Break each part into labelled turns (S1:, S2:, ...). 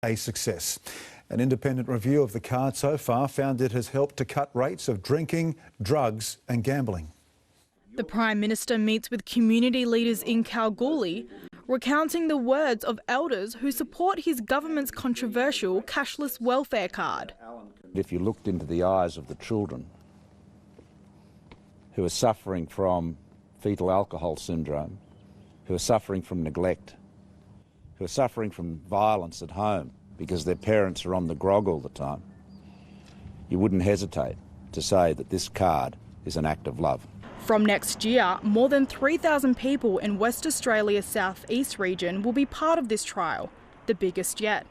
S1: a success. An independent review of the card so far found it has helped to cut rates of drinking, drugs and gambling.
S2: The Prime Minister meets with community leaders in Kalgoorlie, recounting the words of elders who support his government's controversial cashless welfare card.
S3: If you looked into the eyes of the children who are suffering from fetal alcohol syndrome, who are suffering from neglect, who are suffering from violence at home because their parents are on the grog all the time, you wouldn't hesitate to say that this card is an act of love.
S2: From next year, more than 3,000 people in West Australia's southeast region will be part of this trial, the biggest yet.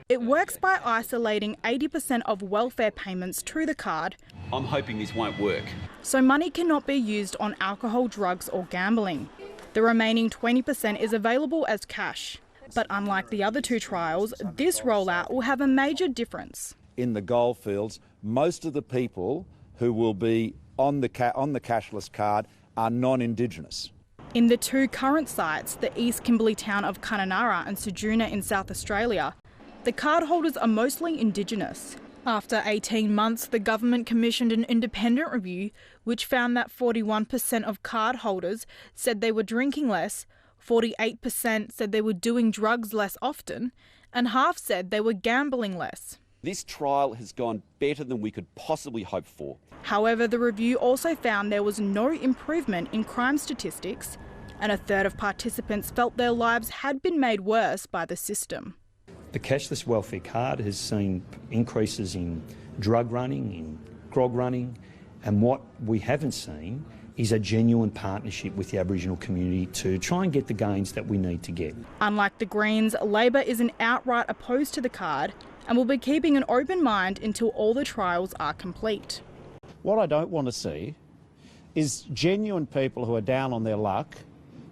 S2: It works by isolating 80% of welfare payments to the card.
S4: I'm hoping this won't work.
S2: So money cannot be used on alcohol, drugs or gambling. The remaining 20% is available as cash. But unlike the other two trials, this rollout will have a major difference.
S3: In the goldfields, most of the people who will be on the cashless card are non-Indigenous.
S2: In the two current sites, the East Kimberley town of Kununurra and Ceduna in South Australia, the cardholders are mostly Indigenous. After 18 months, the government commissioned an independent review which found that 41% of cardholders said they were drinking less, 48% said they were doing drugs less often, and half said they were gambling less.
S4: This trial has gone better than we could possibly hope for.
S2: However, the review also found there was no improvement in crime statistics, and a third of participants felt their lives had been made worse by the system.
S5: The cashless welfare card has seen increases in drug running, in grog running, and what we haven't seen is a genuine partnership with the Aboriginal community to try and get the gains that we need to get.
S2: Unlike the Greens, Labor isn't outright opposed to the card and will be keeping an open mind until all the trials are complete.
S6: What I don't want to see is genuine people who are down on their luck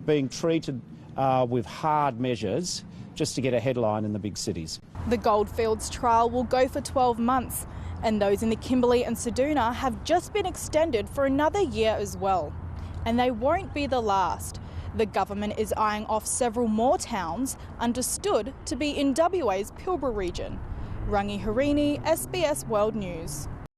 S6: being treated with hard measures just to get a headline in the big cities.
S2: The Goldfields trial will go for 12 months, and those in the Kimberley and Ceduna have just been extended for another year as well. And they won't be the last. The government is eyeing off several more towns understood to be in WA's Pilbara region. Rangi Harini, SBS World News.